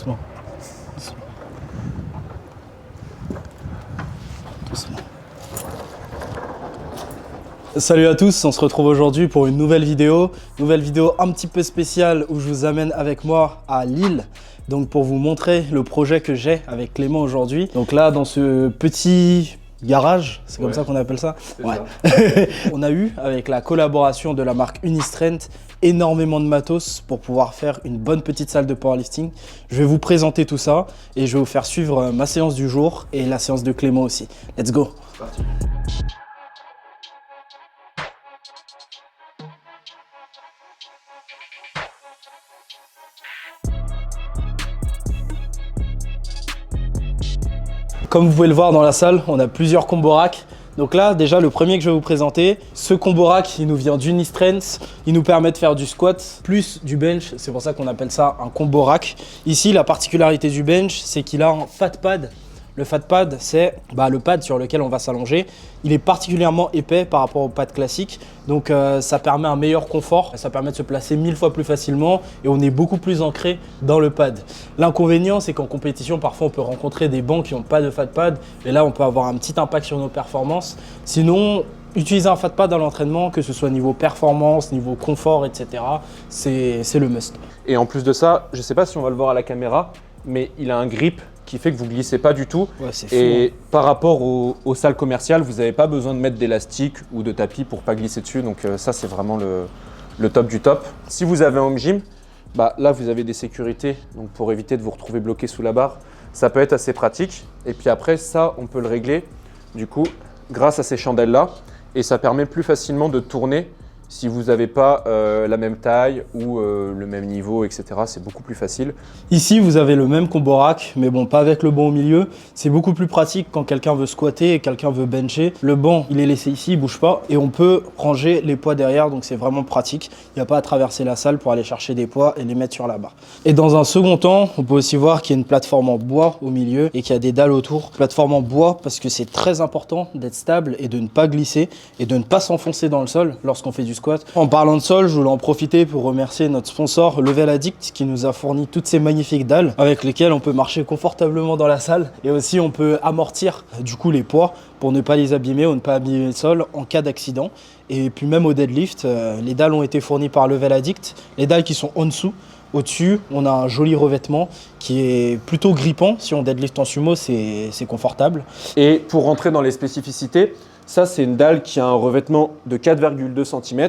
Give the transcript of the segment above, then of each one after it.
Doucement. Doucement. Doucement. Salut à tous, on se retrouve aujourd'hui pour une nouvelle vidéo un petit peu spéciale où je vous amène avec moi à Lille. Donc pour vous montrer le projet que j'ai avec Clément aujourd'hui. Donc là dans ce petit garage, c'est comme ça qu'on appelle ça. Ouais. On a eu avec la collaboration de la marque Unistrength énormément de matos pour pouvoir faire une bonne petite salle de powerlifting. Je vais vous présenter tout ça et je vais vous faire suivre ma séance du jour et la séance de Clément aussi. Let's go. C'est parti. Comme vous pouvez le voir dans la salle, on a plusieurs combo racks. Donc là, déjà, le premier que je vais vous présenter, ce combo rack, il nous vient d'Unistrength. Il nous permet de faire du squat plus du bench. C'est pour ça qu'on appelle ça un combo rack. Ici, la particularité du bench, c'est qu'il a un fat pad. Le fat pad, c'est le pad sur lequel on va s'allonger. Il est particulièrement épais par rapport au pad classique. Donc ça permet un meilleur confort. Ça permet de se placer 1000 fois plus facilement et on est beaucoup plus ancré dans le pad. L'inconvénient, c'est qu'en compétition, parfois on peut rencontrer des bancs qui n'ont pas de fat pad. Et là, on peut avoir un petit impact sur nos performances. Sinon, utiliser un fat pad à l'entraînement, que ce soit niveau performance, niveau confort, etc., c'est le must. Et en plus de ça, je ne sais pas si on va le voir à la caméra, mais il a un grip qui fait que vous ne glissez pas du tout. Ouais, c'est fou, et par rapport aux salles commerciales, vous n'avez pas besoin de mettre d'élastique ou de tapis pour ne pas glisser dessus. Donc ça, c'est vraiment le top du top. Si vous avez un home gym, là, vous avez des sécurités donc pour éviter de vous retrouver bloqué sous la barre. Ça peut être assez pratique. Et puis après, ça, on peut le régler du coup grâce à ces chandelles-là. Et ça permet plus facilement de tourner si vous n'avez pas la même taille ou le même niveau, etc. C'est beaucoup plus facile. Ici, vous avez le même combo rack, mais bon, pas avec le banc au milieu. C'est beaucoup plus pratique quand quelqu'un veut squatter et quelqu'un veut bencher. Le banc, il est laissé ici, il ne bouge pas. Et on peut ranger les poids derrière, donc c'est vraiment pratique. Il n'y a pas à traverser la salle pour aller chercher des poids et les mettre sur la barre. Et dans un second temps, on peut aussi voir qu'il y a une plateforme en bois au milieu et qu'il y a des dalles autour. Plateforme en bois parce que c'est très important d'être stable et de ne pas glisser et de ne pas s'enfoncer dans le sol lorsqu'on fait du squat. En parlant de sol, je voulais en profiter pour remercier notre sponsor Level Addict qui nous a fourni toutes ces magnifiques dalles avec lesquelles on peut marcher confortablement dans la salle et aussi on peut amortir du coup les poids pour ne pas les abîmer ou ne pas abîmer le sol en cas d'accident. Et puis même au deadlift, les dalles ont été fournies par Level Addict, les dalles qui sont en dessous. Au-dessus, on a un joli revêtement qui est plutôt grippant. Si on deadlift en sumo, c'est confortable. Et pour rentrer dans les spécificités, ça c'est une dalle qui a un revêtement de 4,2 cm.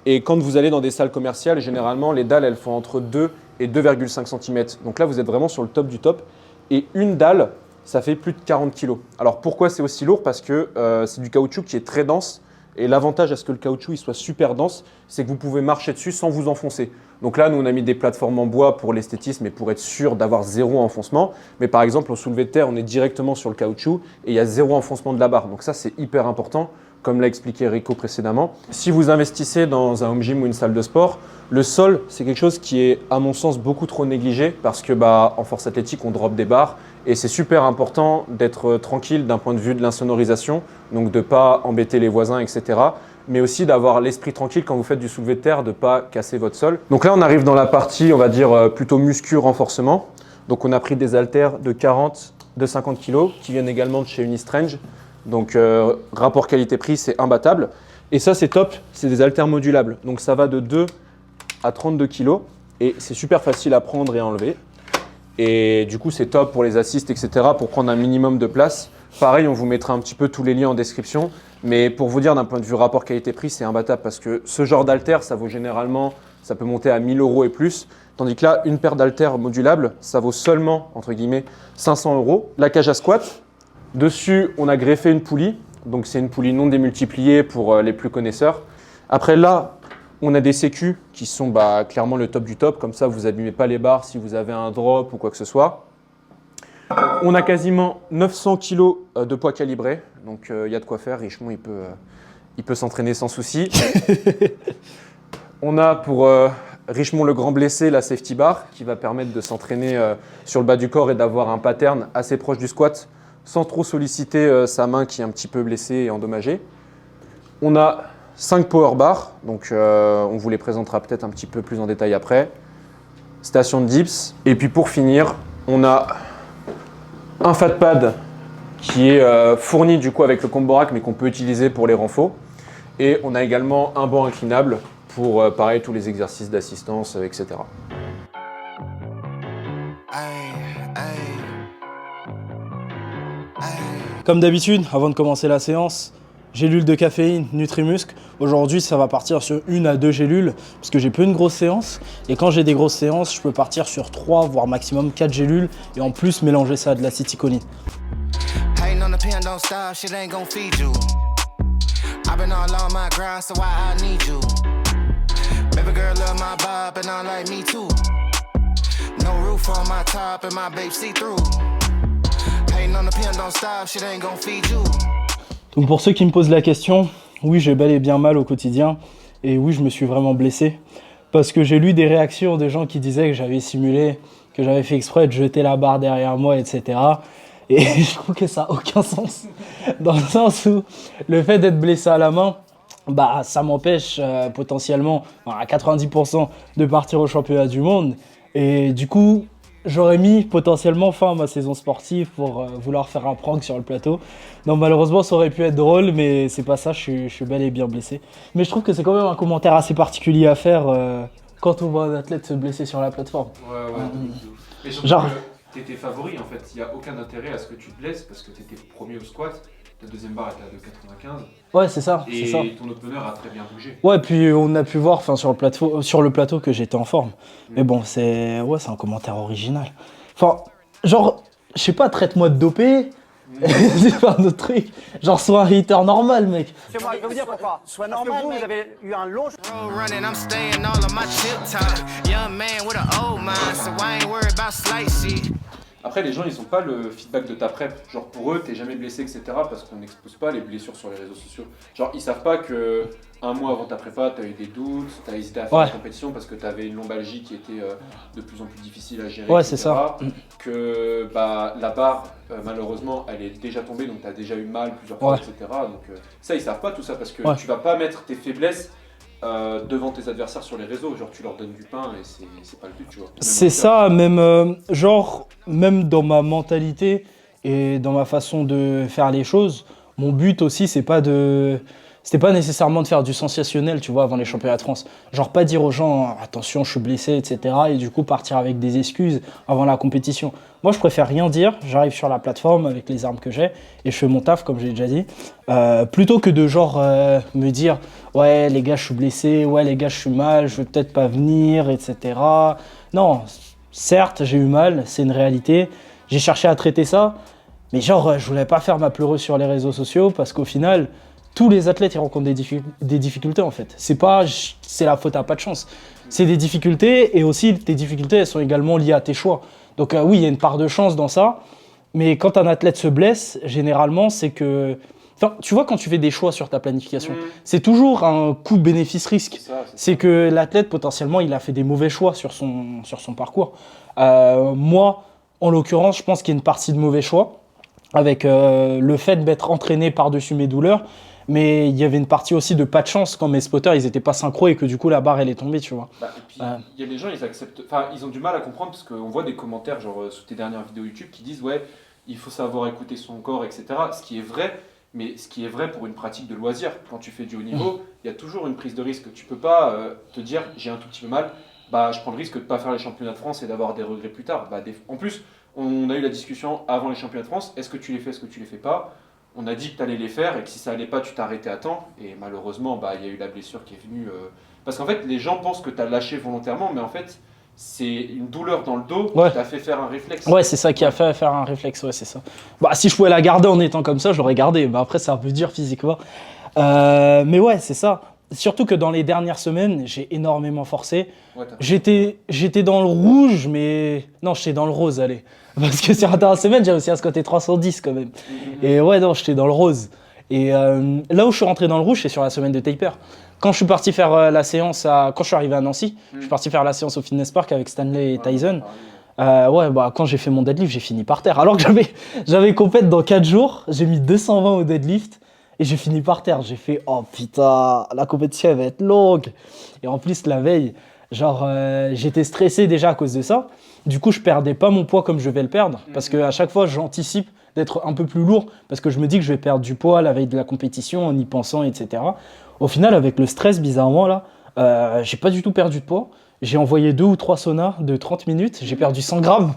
Et quand vous allez dans des salles commerciales, généralement, les dalles, elles font entre 2 et 2,5 cm. Donc là, vous êtes vraiment sur le top du top. Et une dalle, ça fait plus de 40 kg. Alors pourquoi c'est aussi lourd? Parce que c'est du caoutchouc qui est très dense. Et l'avantage à ce que le caoutchouc il soit super dense, c'est que vous pouvez marcher dessus sans vous enfoncer. Donc là, nous, on a mis des plateformes en bois pour l'esthétisme et pour être sûr d'avoir zéro enfoncement. Mais par exemple, au soulevé de terre, on est directement sur le caoutchouc et il y a zéro enfoncement de la barre. Donc ça, c'est hyper important, comme l'a expliqué Rico précédemment. Si vous investissez dans un home gym ou une salle de sport, le sol, c'est quelque chose qui est, à mon sens, beaucoup trop négligé parce que en force athlétique, on drop des barres. Et c'est super important d'être tranquille d'un point de vue de l'insonorisation, donc de ne pas embêter les voisins, etc. Mais aussi d'avoir l'esprit tranquille quand vous faites du soulevé de terre, de ne pas casser votre sol. Donc là, on arrive dans la partie, on va dire, plutôt muscu-renforcement. Donc on a pris des haltères de 40, de 50 kg qui viennent également de chez Unistrength. Donc rapport qualité-prix, c'est imbattable. Et ça, c'est top, c'est des haltères modulables. Donc ça va de 2 à 32 kg et c'est super facile à prendre et à enlever. Et du coup, c'est top pour les assists, etc. pour prendre un minimum de place. Pareil, on vous mettra un petit peu tous les liens en description. Mais pour vous dire, d'un point de vue rapport qualité-prix, c'est imbattable parce que ce genre d'haltère, ça vaut généralement, ça peut monter à 1000 € et plus. Tandis que là, une paire d'haltères modulables, ça vaut seulement, entre guillemets, 500 €. La cage à squat, dessus, on a greffé une poulie. Donc, c'est une poulie non démultipliée pour les plus connaisseurs. Après, là, on a des sécus qui sont clairement le top du top. Comme ça, vous n'abîmez pas les barres si vous avez un drop ou quoi que ce soit. On a quasiment 900 kg de poids calibré. Donc, il y a de quoi faire. Richemont, il peut s'entraîner sans souci. On a pour Richemont le grand blessé la safety bar qui va permettre de s'entraîner sur le bas du corps et d'avoir un pattern assez proche du squat sans trop solliciter sa main qui est un petit peu blessée et endommagée. On a 5 power bars, donc on vous les présentera peut-être un petit peu plus en détail après. Station de dips. Et puis pour finir, On a un fat pad qui est fourni du coup avec le Comborac mais qu'on peut utiliser pour les renforts. Et on a également un banc inclinable pour pareil tous les exercices d'assistance, etc. Comme d'habitude, avant de commencer la séance, gélules de caféine, Nutrimuscle. Aujourd'hui, ça va partir sur 1 à 2 gélules parce que j'ai peu une grosse séance. Et quand j'ai des grosses séances, je peux partir sur 3, voire maximum 4 gélules et en plus mélanger ça à de l'acétylcholine. Donc pour ceux qui me posent la question, oui, j'ai bel et bien mal au quotidien et oui, je me suis vraiment blessé parce que j'ai lu des réactions de gens qui disaient que j'avais simulé, que j'avais fait exprès de jeter la barre derrière moi, etc. Et je trouve que ça n'a aucun sens dans le sens où le fait d'être blessé à la main, bah, ça m'empêche potentiellement à 90% de partir au championnat du monde et du coup, j'aurais mis potentiellement fin à ma saison sportive pour vouloir faire un prank sur le plateau. Non, malheureusement, ça aurait pu être drôle, mais c'est pas ça, je suis bel et bien blessé. Mais je trouve que c'est quand même un commentaire assez particulier à faire quand on voit un athlète se blesser sur la plateforme. Ouais. Mais surtout Genre... que t'étais favori en fait, il n'y a aucun intérêt à ce que tu te blesses parce que t'étais premier au squat, ta deuxième barre était à 2,95. Ouais, c'est ça. Et c'est ça. ton opener a très bien bougé. Ouais, puis on a pu voir sur le plateau que j'étais en forme. Mais bon, c'est un commentaire original. Enfin, genre, je sais pas, traite-moi de dopé. C'est pas un autre truc. Genre, sois un hater normal, mec. C'est moi, je vais vous dire pourquoi. Sois normal, parce que vous avez eu un long... Après, les gens, ils ont pas le feedback de ta prep. Genre, pour eux, t'es jamais blessé, etc. Parce qu'on n'expose pas les blessures sur les réseaux sociaux. Genre, ils savent pas que un mois avant ta prépa, t'as eu des doutes, t'as hésité à faire la compétition parce que t'avais une lombalgie qui était de plus en plus difficile à gérer, ouais, etc. c'est ça. Que la barre, malheureusement, elle est déjà tombée, donc t'as déjà eu mal plusieurs fois, etc. Donc ça, ils savent pas tout ça parce que tu vas pas mettre tes faiblesses devant tes adversaires sur les réseaux, genre tu leur donnes du pain et c'est pas le but, tu vois. C'est ça, même genre, même dans ma mentalité et dans ma façon de faire les choses, mon but aussi, c'était pas nécessairement de faire du sensationnel, tu vois, avant les championnats de France. Genre pas dire aux gens, attention, je suis blessé, etc. Et du coup partir avec des excuses avant la compétition. Moi, je préfère rien dire, j'arrive sur la plateforme avec les armes que j'ai et je fais mon taf, comme j'ai déjà dit. Plutôt que de genre me dire, ouais, les gars, je suis blessé, ouais, les gars, je suis mal, je vais peut-être pas venir, etc. Non, certes, j'ai eu mal, c'est une réalité. J'ai cherché à traiter ça, mais genre, je voulais pas faire ma pleureuse sur les réseaux sociaux parce qu'au final, tous les athlètes ils rencontrent des difficultés en fait. C'est la faute à pas de chance. C'est des difficultés et aussi tes difficultés elles sont également liées à tes choix. Donc oui, il y a une part de chance dans ça. Mais quand un athlète se blesse, généralement c'est que... Enfin, tu vois quand tu fais des choix sur ta planification, c'est toujours un coût bénéfice-risque. C'est que l'athlète potentiellement il a fait des mauvais choix sur son parcours. Moi, en l'occurrence, je pense qu'il y a une partie de mauvais choix avec le fait d'être entraîné par-dessus mes douleurs. Mais il y avait une partie aussi de pas de chance quand mes spotters ils étaient pas synchro et que du coup la barre elle est tombée, tu vois. Et puis il y a des gens ils ont du mal à comprendre parce qu'on voit des commentaires genre sous tes dernières vidéos YouTube qui disent ouais il faut savoir écouter son corps, etc. Ce qui est vrai, mais ce qui est vrai pour une pratique de loisir. Quand tu fais du haut niveau, il y a toujours une prise de risque. Tu peux pas te dire j'ai un tout petit peu mal, je prends le risque de pas faire les championnats de France et d'avoir des regrets plus tard. En plus on a eu la discussion avant les championnats de France, est-ce que tu les fais, est-ce que tu les fais pas? On a dit que tu allais les faire et que si ça allait pas, tu t'arrêtais à temps. Et malheureusement, il y a eu la blessure qui est venue. Parce qu'en fait, les gens pensent que tu as lâché volontairement, mais en fait, c'est une douleur dans le dos qui t'a fait faire un réflexe. Ouais, c'est ça qui a fait faire un réflexe, ouais, c'est ça. Si je pouvais la garder en étant comme ça, je l'aurais gardée. Mais après, c'est un peu dur physiquement. Mais ouais, c'est ça. Surtout que dans les dernières semaines, j'ai énormément forcé. Ouais, j'étais dans le rouge, mais... Non, j'étais dans le rose, allez. Parce que sur la dernière semaine, j'ai réussi à squatter 310 quand même. Et ouais, non, j'étais dans le rose. Et là où je suis rentré dans le rouge, c'est sur la semaine de taper. Quand je suis parti faire la séance, quand je suis arrivé à Nancy, je suis parti faire la séance au Fitness Park avec Stanley et Tyson. Quand j'ai fait mon deadlift, j'ai fini par terre. Alors que j'avais compète dans 4 jours, j'ai mis 220 au deadlift. Et j'ai fini par terre. J'ai fait, oh putain, la compétition elle va être longue. Et en plus, la veille, Genre, j'étais stressé déjà à cause de ça. Du coup, je perdais pas mon poids comme je vais le perdre. Parce qu'à chaque fois, j'anticipe d'être un peu plus lourd. Parce que je me dis que je vais perdre du poids la veille de la compétition en y pensant, etc. Au final, avec le stress, bizarrement, là, j'ai pas du tout perdu de poids. J'ai envoyé 2 ou 3 saunas de 30 minutes. J'ai perdu 100 grammes.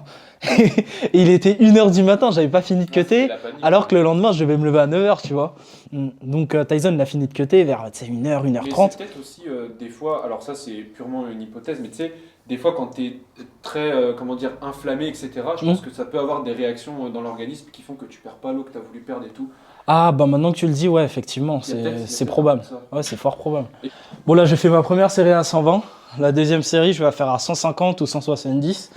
Et il était 1h du matin, j'avais pas fini de cutter. Alors que le lendemain, je devais me lever à 9h, tu vois. Donc Tyson l'a fini de cutter vers 1h, 1h30. Mais c'est peut-être aussi des fois, alors ça c'est purement une hypothèse, mais tu sais, des fois quand tu es très, comment dire, inflammé, etc., je pense que ça peut avoir des réactions dans l'organisme qui font que tu perds pas l'eau que tu as voulu perdre et tout. Ah bah maintenant que tu le dis, ouais, effectivement, c'est probable. Ouais, c'est fort probable. Bon là, j'ai fait ma première série à 120. La deuxième série, je vais la faire à 150 ou 170.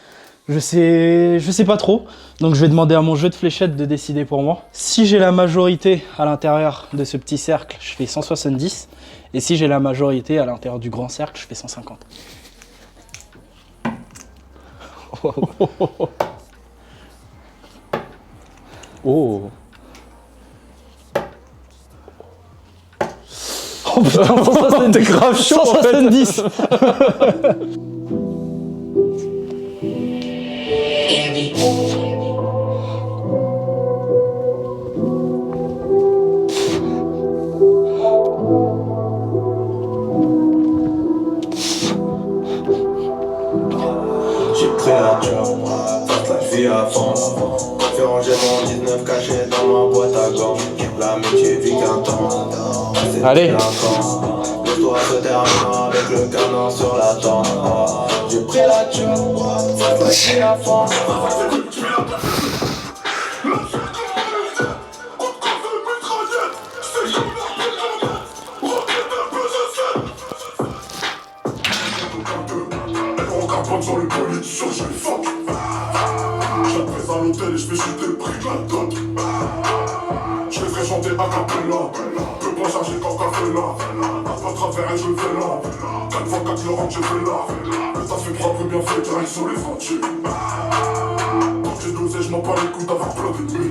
Je sais pas trop, donc je vais demander à mon jeu de fléchettes de décider pour moi. Si j'ai la majorité à l'intérieur de ce petit cercle, je fais 170. Et si j'ai la majorité à l'intérieur du grand cercle, je fais 150. Oh. Oh putain, 170. T'es grave chaud, 170. J'ai pris la job, fasse la vie à fond. Fais ranger mon 19 caché dans ma boîte à gants. L'amitié vit qu'un temps. Allez. L'histoire se termine avec le canon sur la tente. J'ai pris la job, fasse la vie à fond. Sur le politicien, je les fuck. Je la pèse à l'hôtel et je fais chuter le prix de la dot. Je les ferai chanter a cappella. Peux pas charger quand café là. Passe pas travers et je vais là. 4 fois 4 le rentre, je vais là. Le taf est propre, bien fait, direct sur les sentiers. Quand j'ai dosé, je m'en bats les couilles d'avoir plein d'ennemis.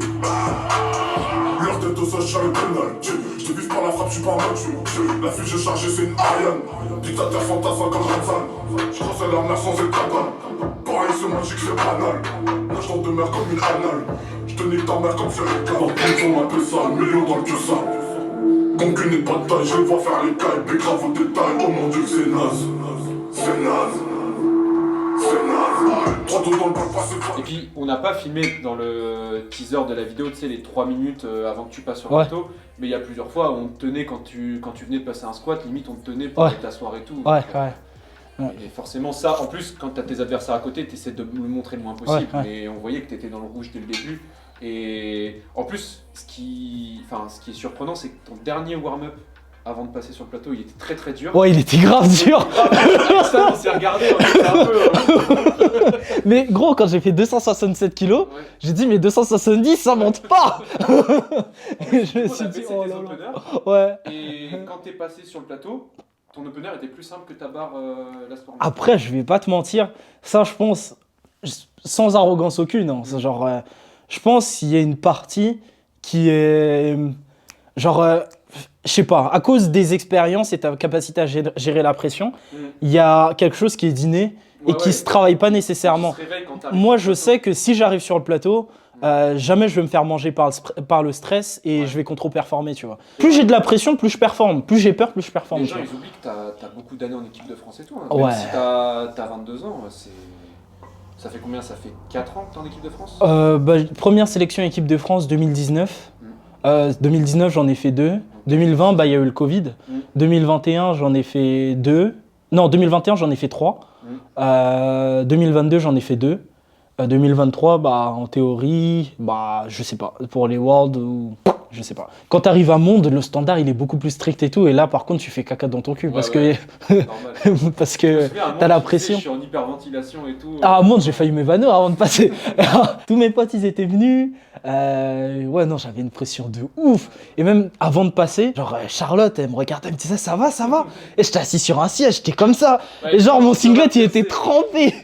Leur tête au sol, je le penalty. Je te vise par la frappe, je suis pas un match. La fille j'ai chargée, c'est une Ariane. Dictateur fantassin comme Ramzan. Je crois c'est l'arme sans être cabane. Pareil, c'est magique, c'est banal. Moi je de mer comme une anale. Je te nique ta mère comme Ferrica. Dans le on m'appelle ça, le million dans le que ça. Donc une n'est pas de taille, je les vois faire les cailles. Mais grave au détail, oh mon dieu que c'est naze. C'est naze. C'est naze. 3 dos dans le bal passé. Et puis, on n'a pas filmé dans le teaser de la vidéo, tu sais, les 3 minutes avant que tu passes sur le Ouais. plateau. Mais il y a plusieurs fois où on te tenait quand tu venais de passer un squat, limite on te tenait pour Ouais. t'asseoir et tout. Ouais, ouais. Et forcément, ça, en plus, quand tu as tes adversaires à côté, tu essaies de le montrer le moins possible. Ouais, ouais. Et on voyait que tu étais dans le rouge dès le début. Et en plus, ce qui est surprenant, c'est que ton dernier warm-up avant de passer sur le plateau, il était très très dur. Ouais, il était grave dur. Ça, on s'est regardé, on était un peu. Mais gros, quand j'ai fait 267 kilos, Ouais. j'ai dit, mais 270, ça monte pas. Et je me On a suis dit, baissé oh tes là là. openers. Ouais. Et quand t'es passé sur le plateau, ton opener était plus simple que ta barre la Storm. Après, je vais pas te mentir, ça, je pense, sans arrogance aucune, hein, c'est genre, je pense qu'il y a une partie qui est, genre, je sais pas, à cause des expériences et ta capacité à gérer la pression, il y a quelque chose qui est d'inné et qui se travaille pas nécessairement. Moi, je sais que si j'arrive sur le plateau, jamais je vais me faire manger par le stress et je vais contre-performer, tu vois. Plus j'ai de la pression, plus je performe. Plus j'ai peur, plus je performe. Les tu gens, vois. ils oublient que t'as beaucoup d'années en équipe de France et tout. Hein. Ouais. Même si t'as 22 ans, ça fait combien? Ça fait 4 ans que t'es en équipe de France? Première sélection équipe de France 2019. 2019, j'en ai fait 2. 2020, il y a eu le Covid. 2021, j'en ai fait 2. Non, 2021, j'en ai fait 3. 2022, j'en ai fait 2. 2023, en théorie, je sais pas. Pour les Worlds ou... Je sais pas. Quand t'arrives à Monde, le standard, il est beaucoup plus strict et tout. Et là, par contre, tu fais caca dans ton cul parce que parce que t'as la pression. Je suis en hyperventilation et tout. Ah, à Monde, j'ai failli m'évanouir avant de passer. Tous mes potes, ils étaient venus. Ouais, non, j'avais une pression de ouf. Et même avant de passer, genre, Charlotte, elle me regardait, elle me disait, ça va, ça va. Et j'étais assis sur un siège, j'étais comme ça. Ouais, et genre, mon singlet, il était trempé.